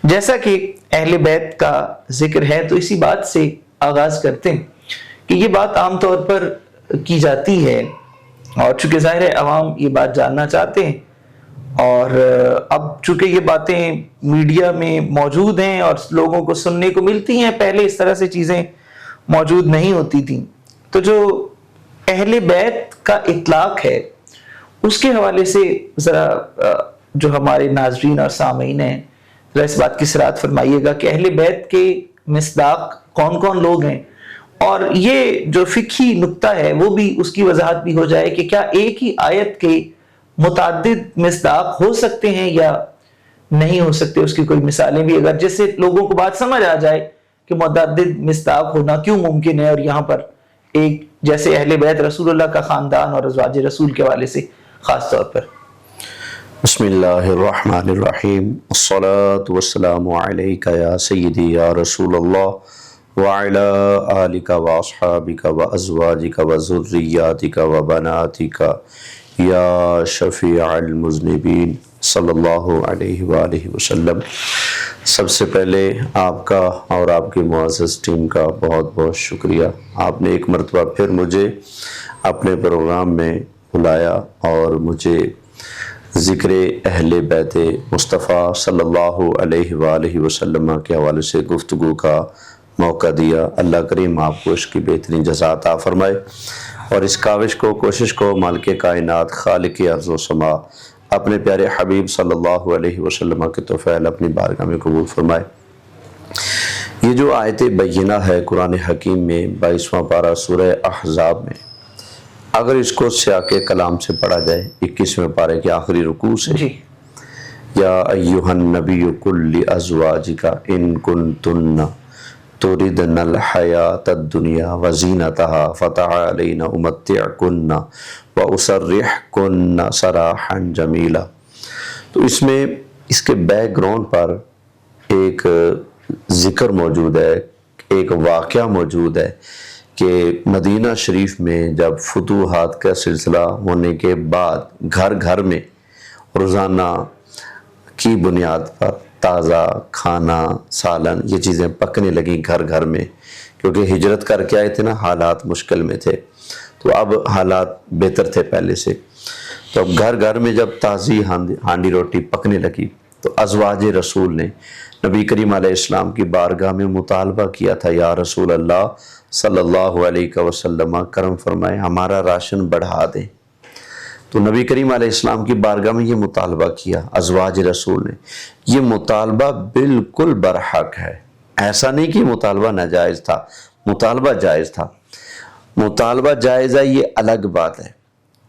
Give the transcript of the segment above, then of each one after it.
جیسا کہ اہل بیت کا ذکر ہے تو اسی بات سے آغاز کرتے ہیں کہ یہ بات عام طور پر کی جاتی ہے، اور چونکہ ظاہر ہے عوام یہ بات جاننا چاہتے ہیں، اور اب چونکہ یہ باتیں میڈیا میں موجود ہیں اور لوگوں کو سننے کو ملتی ہیں، پہلے اس طرح سے چیزیں موجود نہیں ہوتی تھیں، تو جو اہل بیت کا اطلاق ہے اس کے حوالے سے ذرا جو ہمارے ناظرین اور سامعین ہیں ذرا اس بات کی صراحت فرمائیے گا کہ اہل بیت کے مصداق کون کون لوگ ہیں، اور یہ جو فقہی نکتہ ہے وہ بھی اس کی وضاحت بھی ہو جائے کہ کیا ایک ہی آیت کے متعدد مصداق ہو سکتے ہیں یا نہیں ہو سکتے، اس کی کوئی مثالیں بھی اگر جس سے لوگوں کو بات سمجھ آ جائے کہ متعدد مصداق ہونا کیوں ممکن ہے، اور یہاں پر ایک جیسے اہل بیت رسول اللہ کا خاندان اور ازواج رسول کے حوالے سے خاص طور پر۔ بسم اللہ الرحمن الرحیم، الصلاة والسلام علیک یا سیدی یا رسول اللہ وعلی آلک واصحابک وازواجک وذریاتک وبناتک یا شفیع المذنبین صلی اللہ علیہ وآلہ وسلم۔ سب سے پہلے آپ کا اور آپ کی معزز ٹیم کا بہت بہت شکریہ، آپ نے ایک مرتبہ پھر مجھے اپنے پروگرام میں بلایا اور مجھے ذکر اہل بیت مصطفیٰ صلی اللہ علیہ وآلہ وسلم کے حوالے سے گفتگو کا موقع دیا۔ اللہ کریم آپ کو اس کی بہترین جزا عطا فرمائے، اور اس کاوش کو کوشش کو مالک کائنات خالق ارض و سما اپنے پیارے حبیب صلی اللہ علیہ وسلم کے توفیل اپنی بارگاہ میں قبول فرمائے۔ یہ جو آیت بینہ ہے قرآن حکیم میں 22واں پارہ سورہ احزاب میں، اگر اس کو سیاق کلام سے پڑھا جائے 21ویں پارے کے آخری رکوع سے، یا ایہا النبی قل لازواجک ان کنتن تردن الحیاۃ الدنیا وزینتها فتعالین امتعکن واسرحکن سراحا جمیلا۔ تو اس میں اس کے بیک گراؤنڈ پر ایک ذکر موجود ہے، ایک واقعہ موجود ہے کہ مدینہ شریف میں جب فتوحات کا سلسلہ ہونے کے بعد گھر گھر میں روزانہ کی بنیاد پر تازہ کھانا سالن یہ چیزیں پکنے لگیں گھر گھر میں، کیونکہ ہجرت کر کے آئے تھے نا، حالات مشکل میں تھے، تو اب حالات بہتر تھے پہلے سے، تو اب گھر گھر میں جب تازی ہانڈی روٹی پکنے لگی تو ازواج رسول نے نبی کریم علیہ السلام کی بارگاہ میں مطالبہ کیا تھا، یا رسول اللہ صلی اللہ علیہ وسلم کرم فرمائے ہمارا راشن بڑھا دیں۔ تو نبی کریم علیہ السلام کی بارگاہ میں یہ مطالبہ کیا ازواج رسول نے۔ یہ مطالبہ بالکل برحق ہے، ایسا نہیں کہ مطالبہ ناجائز تھا، مطالبہ جائز تھا۔ مطالبہ جائز ہے یہ الگ بات ہے،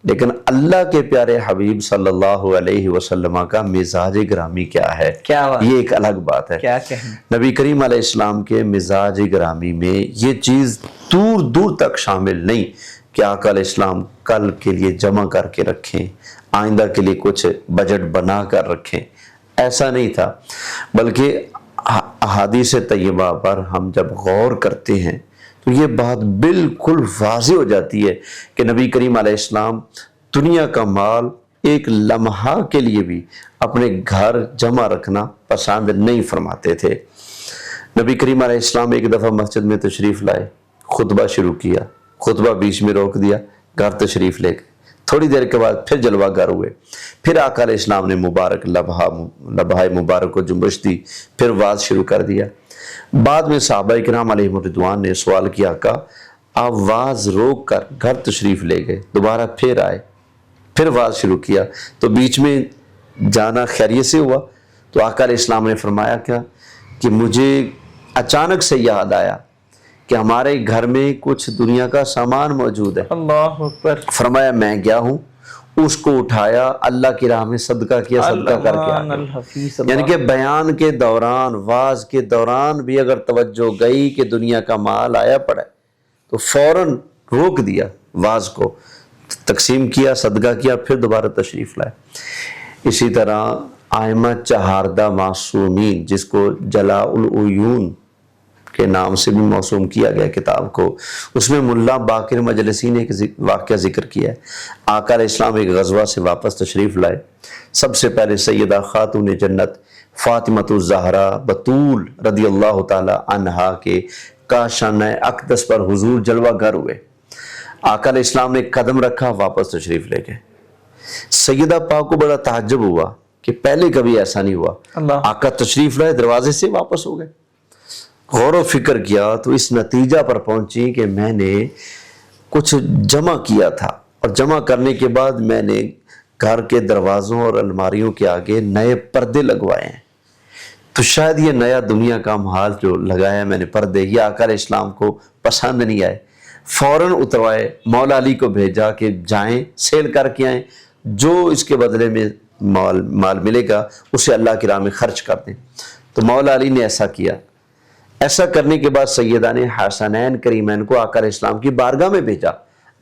لیکن اللہ کے پیارے حبیب صلی اللہ علیہ وسلم کا مزاج گرامی کیا ہے یہ ایک الگ بات ہے۔ نبی کریم علیہ السلام کے مزاج گرامی میں یہ چیز دور دور تک شامل نہیں کہ آقا علیہ السلام کل کے لیے جمع کر کے رکھیں، آئندہ کے لیے کچھ بجٹ بنا کر رکھیں، ایسا نہیں تھا، بلکہ احادیث طیبہ پر ہم جب غور کرتے ہیں تو یہ بات بالکل واضح ہو جاتی ہے کہ نبی کریم علیہ السلام دنیا کا مال ایک لمحہ کے لیے بھی اپنے گھر جمع رکھنا پسند نہیں فرماتے تھے۔ نبی کریم علیہ السلام ایک دفعہ مسجد میں تشریف لائے، خطبہ شروع کیا، خطبہ بیچ میں روک دیا، گھر تشریف لے گئے، تھوڑی دیر کے بعد پھر جلوہ گر ہوئے، پھر آقا علیہ السلام نے مبارک لبھائے مبارک کو جنبش دی، پھر واز شروع کر دیا۔ بعد میں صحابہ کرام علیہ الرضوان نے سوال کیا، آقا آپ واز روک کر گھر تشریف لے گئے، دوبارہ پھر آئے، پھر واز شروع کیا، تو بیچ میں جانا خیریت سے ہوا؟ تو آقا علیہ السلام نے فرمایا کیا کہ مجھے اچانک سے یاد آیا کہ ہمارے گھر میں کچھ دنیا کا سامان موجود ہے۔ اللہ اکبر۔ فرمایا میں گیا ہوں، اس کو اٹھایا، اللہ کی راہ میں صدقہ کیا، صدقہ کر کے آیا۔ یعنی کہ بیان کے دوران، واز کے دوران بھی اگر توجہ گئی کہ دنیا کا مال آیا پڑا ہے تو فوراً روک دیا، واز کو تقسیم کیا، صدقہ کیا، پھر دوبارہ تشریف لائے۔ اسی طرح ائمہ چہاردہ معصومین، جس کو جلاء العیون کے نام سے بھی موسوم کیا گیا کتاب کو، اس میں ملا باقر مجلسی نے ایک واقعہ ذکر کیا ہے۔ آقا علیہ السلام ایک غزوہ سے واپس تشریف لائے، سب سے پہلے سیدہ خاتون جنت فاطمۃ الزہرا بطول رضی اللہ تعالی عنہا کے کاشانہ اقدس پر حضور جلوہ گر ہوئے. آقا علیہ السلام نے قدم رکھا، واپس تشریف لے گئے. سیدہ پاک کو بڑا تعجب ہوا کہ پہلے کبھی ایسا نہیں ہوا. آقا تشریف لائے، دروازے سے واپس ہو گئے. غور و فکر کیا تو اس نتیجہ پر پہنچی کہ میں نے کچھ جمع کیا تھا، اور جمع کرنے کے بعد میں نے گھر کے دروازوں اور الماریوں کے آگے نئے پردے لگوائے ہیں. تو شاید یہ نیا دنیا کا محال جو لگایا میں نے پردے، یہ آقا علیہ السلام کو پسند نہیں آئے. فوراً اتروائے، مولا علی کو بھیجا کہ جائیں سیل کر کے آئیں، جو اس کے بدلے میں مال ملے گا اسے اللہ کی راہ میں خرچ کر دیں. تو مولا علی نے ایسا کیا. ایسا کرنے کے بعد سیدہ نے حسنین کریمین کو آقا علیہ السلام کی بارگاہ میں بھیجا.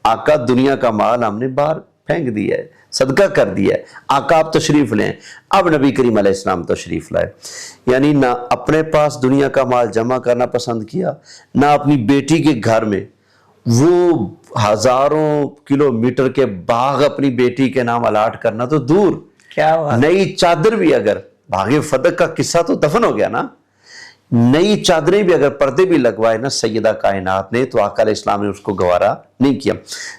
آقا دنیا کا مال ہم نے باہر پھینک دیا ہے، صدقہ کر دیا ہے، آقا آپ تشریف لیں. اب نبی کریم علیہ السلام تشریف لائے. یعنی نہ اپنے پاس دنیا کا مال جمع کرنا پسند کیا، نہ اپنی بیٹی کے گھر میں وہ ہزاروں کلومیٹر کے باغ اپنی بیٹی کے نام الاٹ کرنا تو دور، نئی چادر بھی، اگر باغ فتح کا قصہ تو دفن ہو گیا نا، نئی چادریں بھی اگر پردے بھی لگوائے نا سیدہ کائنات نے، تو آقا علیہ السلام نے اس کو گوارا نہیں کیا.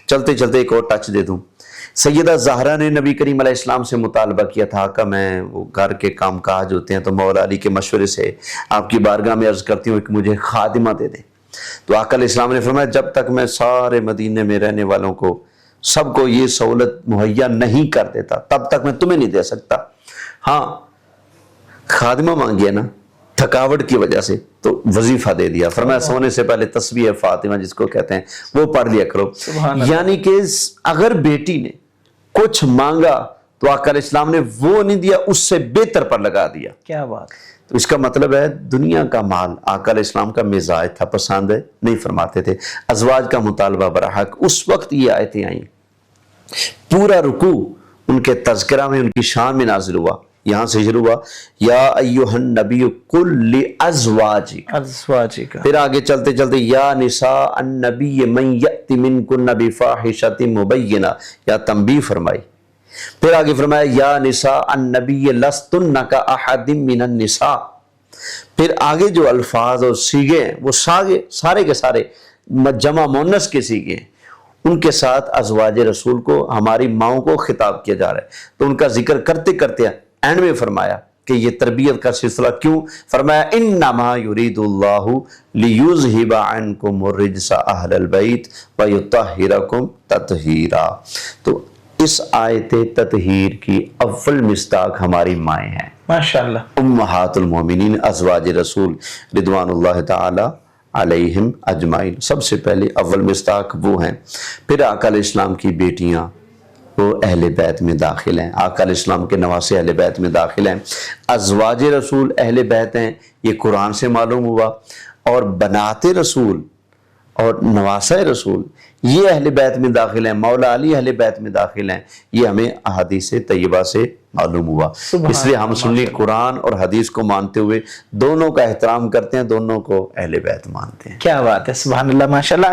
چلتے چلتے ایک اور ٹچ دے دوں. سیدہ زہرا نے نبی کریم علیہ السلام سے مطالبہ کیا تھا کہ میں وہ گھر کے کام کاج ہوتے ہیں تو مولا علی کے مشورے سے آپ کی بارگاہ میں عرض کرتی ہوں کہ مجھے خادمہ دے دیں. تو آقا علیہ السلام نے فرمایا جب تک میں سارے مدینے میں رہنے والوں کو سب کو یہ سہولت مہیا نہیں کر دیتا تب تک میں تمہیں نہیں دے سکتا. ہاں خادمہ مانگی ہے نا تھکاوٹ کی وجہ سے تو وظیفہ دے دیا. فرمایا سونے سے پہلے تسبیح فاطمہ جس کو کہتے ہیں وہ پڑھ لیا کرو. یعنی کہ اگر بیٹی نے کچھ مانگا تو آقا علیہ السلام نے وہ نہیں دیا، اس سے بہتر پر لگا دیا. کیا بات. تو اس کا مطلب ہے دنیا کا مال آقا علیہ السلام کا مزاج تھا، پسند ہے نہیں فرماتے تھے. ازواج کا مطالبہ برحق. اس وقت یہ آیتیں آئیں، پورا رکوع ان کے تذکرہ میں ان کی شان میں نازل ہوا. یہاں سے شروع ہوا یا ایھا النبی قل لازواجک، پھر آگے چلتے چلتے یا نساء النبی من یأتی منکن بفاحشۃ مبینہ، یا تنبیہ فرمائی. پھر آگے فرمایا یا نساء النبی لستن کاحد من النساء. پھر آگے جو الفاظ اور سیغے ہیں وہ سارے کے سارے جمع مؤنث کے سیغے ہیں، ان کے ساتھ ازواج رسول کو، ہماری ماؤں کو خطاب کیا جا رہا ہے. تو ان کا ذکر کرتے کرتے اینڈ میں فرمایا کہ یہ تربیت کا سلسلہ کیوں. فرمایا انما یرید اللہ لیذھب عنکم الرجس اہل البیت ویطہرکم تطہیرا. تو اس آیت تطہیر کی اول مصداق ہماری مائیں ہیں ماشاءاللہ، امہات المومنین ازواج رسول رضوان اللہ تعالی علیہم اجمعین. سب سے پہلے اول مصداق وہ ہیں. پھر آقا علیہ السلام کی بیٹیاں وہ اہل بیت میں داخل ہیں، آقا علیہ السلام کے نواسے اہل بیت میں داخل ہیں. ازواج رسول اہل بیت ہیں، یہ قرآن سے معلوم ہوا. اور بنات رسول اور نواسہ رسول یہ اہل بیت میں داخل ہیں. مولا علی اہل بیت میں داخل ہیں. یہ ہمیں احادیث طیبہ سے معلوم ہوا. اس لیے ہم سنی قرآن اور حدیث کو مانتے ہوئے دونوں کا احترام کرتے ہیں، دونوں کو اہل بیت مانتے ہیں. کیا بات ہے، سبحان اللہ، ماشاءاللہ.